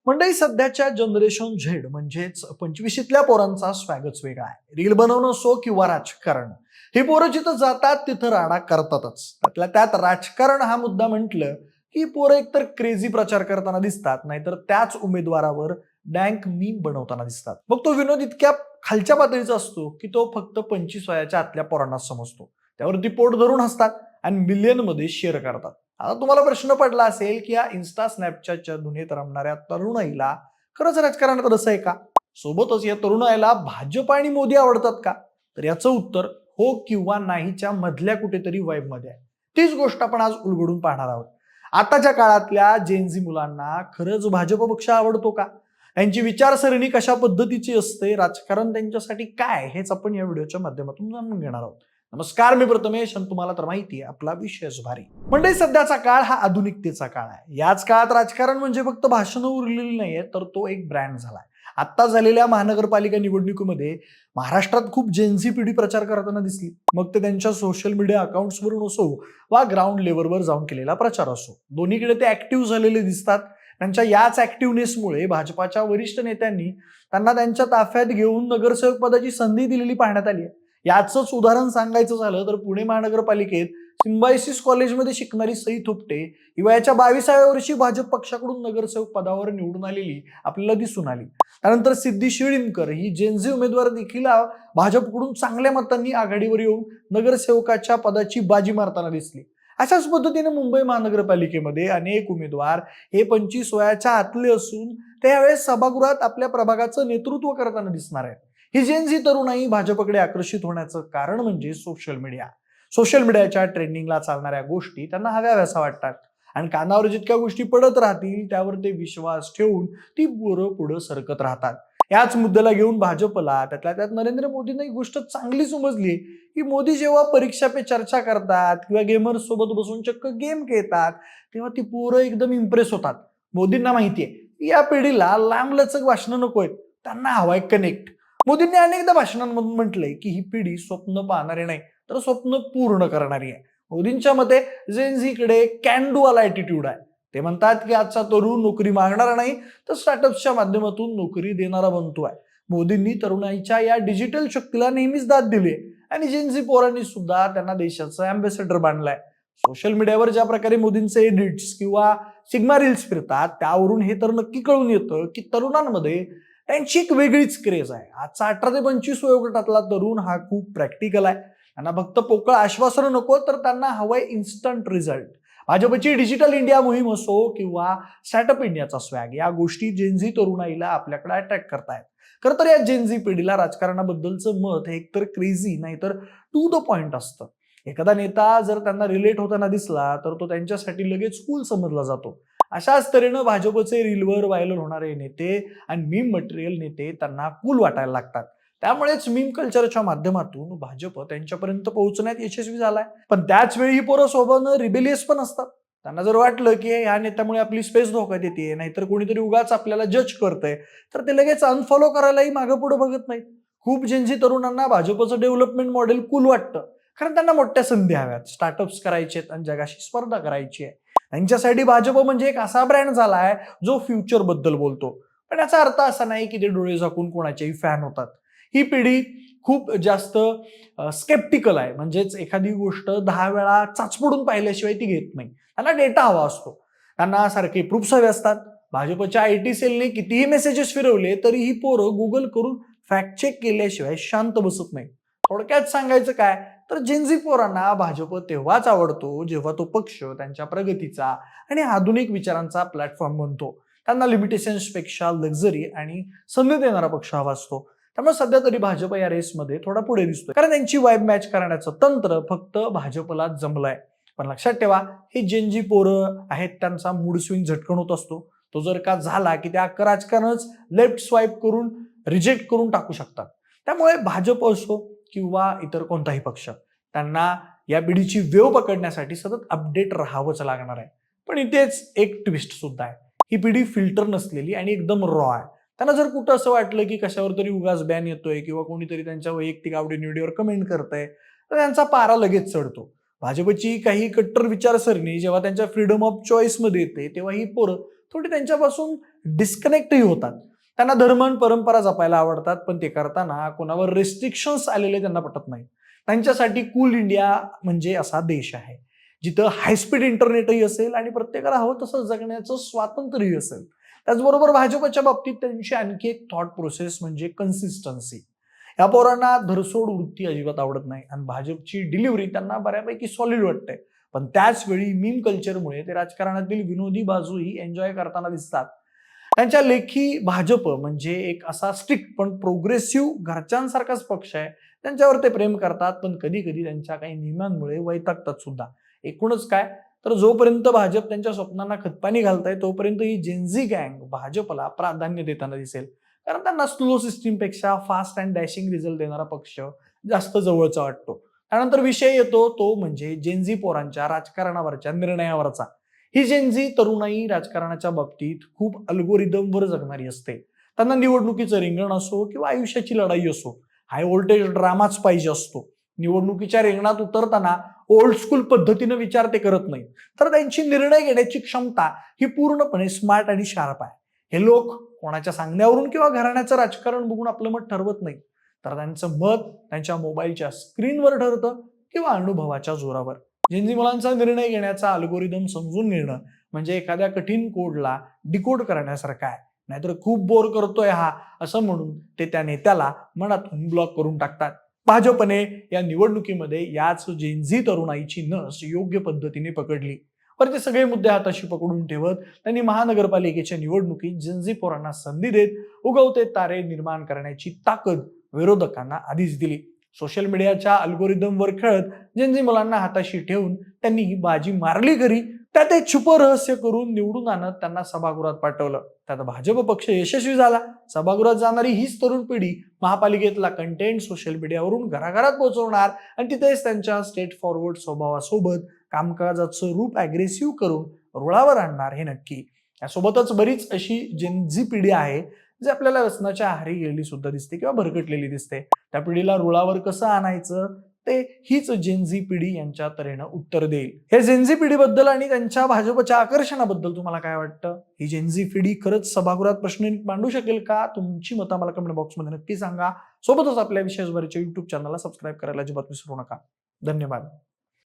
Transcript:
मंडळी सध्याच्या generation Z म्हणजेच 25ल्या पोरांचा स्वॅगच वेगळा आहे. रील बनवणं असो किंवा राजकारण, ही पोरं जिथं जातात तिथं राडा करतातच. त्यातल्या त्यात राजकारण हा मुद्दा म्हटलं की पोरं एकतर क्रेझी प्रचार करताना दिसतात, नाहीतर त्याच उमेदवारावर डँक मीम बनवताना दिसतात. मग तो विनोद इतक्या खालच्या पातळीचा असतो की तो फक्त 25 वयाच्या आतल्या पोरांना समजतो. त्यावरती पोट धरून हसतात आणि मिलियन मध्ये शेअर करतात. आता तुम्हाला प्रश्न पडला असेल की या इन्स्टा स्नॅपचॅटच्या दुनियेत रमणाऱ्या तरुणाईला खरंच राजकारणात रस आहे का? सोबतच या तरुणाईला भाजप आणि मोदी आवडतात का? तर याचं उत्तर हो किंवा नाहीच्या मधल्या कुठेतरी वाईब मध्ये आहे. तीच गोष्ट आपण आज उलगडून पाहणार आहोत. आताच्या काळातल्या जेनझी मुलांना खरंच भाजप पक्ष आवडतो का? त्यांची विचारसरणी कशा पद्धतीची असते, राजकारण त्यांच्यासाठी काय, हेच आपण या व्हिडिओच्या माध्यमातून जाणून घेणार आहोत. नमस्कार, मी प्रथमेश आणि तुम्हाला तर माहिती आहे आपला विशेष भारी. म्हणजे सध्याचा काळ हा आधुनिकतेचा काळ आहे. याच काळात राजकारण म्हणजे फक्त भाषणं उरलेली नाहीये, तर तो एक ब्रँड झालाय. आता झालेल्या महानगरपालिका निवडणुकीमध्ये महाराष्ट्रात खूप जेनझी पिढी प्रचार करताना दिसली. मग ते त्यांच्या सोशल मीडिया अकाउंट्सवरून असो वा ग्राउंड लेवलवर जाऊन केलेला प्रचार असो, दोन्हीकडे ते ऍक्टिव्ह झालेले दिसतात. त्यांच्या याच ऍक्टिव्हनेसमुळे भाजपाच्या वरिष्ठ नेत्यांनी त्यांना त्यांच्या ताफ्यात घेऊन नगरसेवक पदाची संधी दिलेली पाहण्यात आली आहे. याचंच उदाहरण सांगायचं झालं तर पुणे महानगरपालिकेत सिम्बायसिस कॉलेजमध्ये शिकणारी सई थोपटे ही वयाच्या 22व्या वर्षी भाजप पक्षाकडून नगरसेवक पदावर निवडून आलेली आपल्याला दिसून आली. त्यानंतर सिद्धी शिळीमकर ही जेनझी उमेदवार देखील भाजपकडून चांगल्या मतांनी आघाडीवर येऊन नगरसेवकाच्या पदाची बाजी मारताना दिसली. अशाच पद्धतीने मुंबई महानगरपालिकेमध्ये अनेक उमेदवार हे 25 वयाच्या आतले असून त्यावेळेस सभागृहात आपल्या प्रभागाचं नेतृत्व करताना दिसणार आहेत. ही जेनझी तरुणाई भाजपकडे आकर्षित होण्याचं कारण म्हणजे सोशल मीडिया. सोशल मीडियाच्या ट्रेंडिंगला चालणाऱ्या गोष्टी त्यांना हव्याव्यासा वाटतात आणि कानावर जितक्या गोष्टी पडत राहतील त्यावर ते विश्वास ठेवून ती पोरं पुढे सरकत राहतात. याच मुद्द्याला घेऊन भाजपला त्यातल्या त्यात नरेंद्र मोदींना ही गोष्ट चांगली समजली की मोदी जेव्हा परीक्षा पे चर्चा करतात किंवा गेमर सोबत बसून चक्क गेम खेळतात तेव्हा ती पोरं एकदम इम्प्रेस होतात. मोदींना माहितीये की या पिढीला लांबलचक भाषणं नकोय, त्यांना हवाय कनेक्ट. मोदींनी अनेकदा भाषणांमधून म्हटलंय की ही पिढी स्वप्न पाहणारी नाही तर स्वप्न पूर्ण करणारी आहे. मोदींच्या मते जेनझीकडे कॅन डू वाला ॲटिट्यूड आहे. ते म्हणतात की आजचा तरुण नोकरी मागणारा नाही तर स्टार्टअप्सच्या माध्यमातून नोकरी देणारा बनतोय. मोदींनी तरुणाईच्या या डिजिटल शक्तीला नेहमीच दाद दिली आणि जेनझी पोरांनी सुद्धा त्यांना देशाचं अँबॅसेडर बांधलाय. सोशल मीडियावर ज्या प्रकारे मोदींचे एडिट्स किंवा सिग्मा रील्स फिरतात त्यावरून हे तर नक्की कळून येतं की तरुणांमध्ये त्यांची एक वेगळीच क्रेज आहे. आजचा 18 ते 25 वयोगटातला तरुण हा खूप प्रॅक्टिकल आहे. त्यांना फक्त पोकळ आश्वासनं नको तर त्यांना हवंय इन्स्टंट रिझल्ट. भाजपची डिजिटल इंडिया मोहीम असो किंवा स्टार्टअप इंडियाचा स्वॅग, या गोष्टी जेनझी तरुणाईला आपल्याकडे अट्रॅक्ट करतायत. खरं तर या जेनझी पिढीला राजकारणाबद्दलचं मत हे एकतर क्रेझी नाहीतर टू द पॉइंट असतं. एखादा नेता जर त्यांना रिलेट होताना दिसला तर तो त्यांच्यासाठी लगेच कूल समजला जातो. अशाच तऱ्हेनं भाजपचे रीलवर व्हायरल होणारे नेते आणि मीम मटेरियल नेते त्यांना कूल वाटायला लागतात. त्यामुळेच मीम कल्चरच्या माध्यमातून भाजप त्यांच्यापर्यंत पोहोचण्यात यशस्वी झालाय. पण त्याच वेळी ही पोरं स्वभावानं रिबेलियस पण असतात. त्यांना जर वाटलं की ह्या नेत्यामुळे आपली स्पेस धोक्यात येते, नाहीतर कोणीतरी उगाच आपल्याला जज करतंय, तर ते लगेच अनफॉलो करायलाही मागं पुढे बघत नाहीत. खूप जेनझी तरुणांना भाजपचं डेव्हलपमेंट मॉडेल कूल वाटतं, कारण त्यांना मोठ्या संधी हव्यात, स्टार्टअप्स करायचे आहेत आणि जगाशी स्पर्धा करायची आहे. त्यांच्यासाठी भाजप म्हणजे एक असा ब्रँड झालाय जो फ्युचर बद्दल बोलतो. पण याचा अर्थ असा नाही की ते डोळे झाकून कोणाचेही फॅन होतात. ही पिढी खूप जास्त स्केप्टिकल आहे. म्हणजेच एखादी गोष्ट 10 वेळा चाचपडून पाहिल्याशिवाय ती घेत नाही. त्यांना डेटा हवा असतो, त्यांना सारखे प्रूफ्स हवे असतात. भाजपच्या आयटी सेलने कितीही मेसेजेस फिरवले तरी ही पोरं गुगल करून फॅक्ट चेक केल्याशिवाय शांत बसत नाही. थोडक्यात सांगायचं काय तर जेनझी पोरांना भाजप तेव्हाच आवडतो जेव्हा तो पक्ष त्यांच्या प्रगतीचा आणि आधुनिक विचारांचा प्लॅटफॉर्म बनतो. त्यांना लिमिटेशन्स पेक्षा लक्झरी आणि संधी देणारा पक्ष हवा असतो. त्यामुळे सध्या तरी भाजप या रेसमध्ये थोडा पुढे दिसतोय, कारण त्यांची वाईब मॅच करण्याचं तंत्र फक्त भाजपला जमलंय. पण लक्षात ठेवा, हे जेनझी पोरं आहेत त्यांचा मूड स्विंग झटकन होत असतो. तो जर का झाला की त्या अख्खं राजकारणच लेफ्ट स्वाईप करून रिजेक्ट करून टाकू शकतात. त्यामुळे भाजप असो किंवा इतर कोणताही पक्ष, त्यांना या पिढीची वेव पकडण्यासाठी सतत अपडेट राहावंच लागणार आहे. पण इथेच एक ट्विस्ट सुद्धा आहे. ही पिढी फिल्टर नसलेली आणि एकदम रॉ आहे. त्यांना जर कुठं असं वाटलं की कशावर तरी उगाच बॅन येतोय किंवा कोणीतरी त्यांच्या वैयक्तिक आवडीनिवडीवर कमेंट करतंय तर त्यांचा पारा लगेच चढतो. भाजपची काही कट्टर विचारसरणी जेव्हा त्यांच्या फ्रीडम ऑफ चॉईस मध्ये येते तेव्हा ही पोरं थोडी त्यांच्यापासून डिस्कनेक्टही होतात. त्यांना धर्म आणि परंपरा जपायला आवडतात, पण ते करताना कोणावर रेस्ट्रिक्शन्स आलेले त्यांना पटत नाही. त्यांच्यासाठी कूल इंडिया म्हणजे असा देश आहे जिथं हायस्पीड इंटरनेटही असेल आणि प्रत्येकाला हवं तसं जगण्याचं स्वातंत्र्यही असेल. त्याचबरोबर भाजपच्या बाबतीत त्यांची आणखी एक थॉट प्रोसेस म्हणजे कन्सिस्टन्सी. या पोरांना धरसोड वृत्ती अजिबात आवडत नाही आणि भाजपची डिलिव्हरी त्यांना बऱ्यापैकी सॉलिड वाटते. पण त्याच वेळी मीम कल्चरमुळे ते राजकारणातील विनोदी बाजूही एन्जॉय करताना दिसतात. त्यांच्या लेखी भाजप म्हणजे एक असा स्ट्रिक्ट पण प्रोग्रेसिव्ह घरच्यांसारखाच पक्ष आहे. त्यांच्यावर ते प्रेम करतात, पण कधी कधी त्यांच्या काही नियमांमुळे वैतागतात सुद्धा. एकूणच काय, तर जोपर्यंत भाजप त्यांच्या स्वप्नांना खतपाणी घालताय तोपर्यंत ही जेनझी गँग भाजपला प्राधान्य देताना दिसेल. कारण त्यांना स्लो सिस्टीमपेक्षा फास्ट अँड डॅशिंग रिझल्ट देणारा पक्ष जास्त जवळचा वाटतो. त्यानंतर विषय येतो तो म्हणजे जेनझी पोरांच्या राजकारणावरच्या निर्णयावरचा. ही जेनझी तरुणाई राजकारणाच्या बाबतीत खूप अल्गोरिदमवर जगणारी असते. त्यांना निवडणुकीचं रिंगण असो किंवा आयुष्याची लढाई असो, हाय व्होल्टेज ड्रामाच पाहिजे असतो. निवडणुकीच्या रिंगणात उतरताना ओल्ड स्कूल पद्धतीनं विचार ते करत नाहीत, तर त्यांची निर्णय घेण्याची क्षमता ही पूर्णपणे स्मार्ट आणि शार्प आहे. हे लोक कोणाच्या सांगण्यावरून किंवा घराण्याचं राजकारण बघून आपलं मत ठरवत नाही, तर त्यांचं मत त्यांच्या मोबाईलच्या स्क्रीनवर ठरतं किंवा अनुभवाच्या जोरावर. जेनझी मुलांचा निर्णय घेण्याचा अल्गोरिदम समजून घेणं म्हणजे एखाद्या कठीण कोडला डिकोड करण्यासारखं आहे. नाहीतर खूप बोर करतोय हा असं म्हणून ते त्या नेत्याला मनातून ब्लॉक करून टाकतात. भाजपने या निवडणुकीमध्ये याच जेनझी तरुणाईची नस योग्य पद्धतीने पकडली. पण ते सगळे मुद्दे हाताशी पकडून ठेवत त्यांनी महानगरपालिकेच्या निवडणुकीत जेनझी पोरांना संधी देत उगवते तारे निर्माण करण्याची ताकद विरोधकांना आधीच दिली. सोशल मीडियाच्या अल्गोरिदमवर खेळत जेनझी मुलांना हाताशी ठेवून त्यांनी ही बाजी मारली खरी, त्यात एक छुप रहस्य करून निवडून आणत त्यांना सभागृहात पाठवलं. त्यात भाजप पक्ष यशस्वी झाला. सभागृहात जाणारी हीच तरुण पिढी महापालिकेतला कंटेंट सोशल मीडियावरून घराघरात पोहोचवणार आणि तिथेच त्यांच्या स्टेट फॉरवर्ड स्वभावासोबत कामकाजाचं रूप अग्रेसिव्ह करून रुळावर आणणार हे नक्की. यासोबतच बरीच अशी जेनझी पिढी आहे जे आपल्याला व्यसनाच्या आहारी गेलेली सुद्धा दिसते किंवा भरकटलेली दिसते. त्या पिढीला रुळावर कसं आणायचं ते हीच जेनझी पिढी यांच्या तऱ्हेनं उत्तर देईल. हे जेनझी पिढीबद्दल आणि त्यांच्या भाजपच्या आकर्षणाबद्दल तुम्हाला काय वाटतं? ही जेनझी पिढी खरंच सभागृहात प्रश्न मांडू शकेल का? तुमची मतं मला कमेंट बॉक्समध्ये नक्की सांगा. सोबतच आपल्या विशेषभरच्या YouTube चॅनलला सबस्क्राईब करायला अजिबात विसरू नका. धन्यवाद.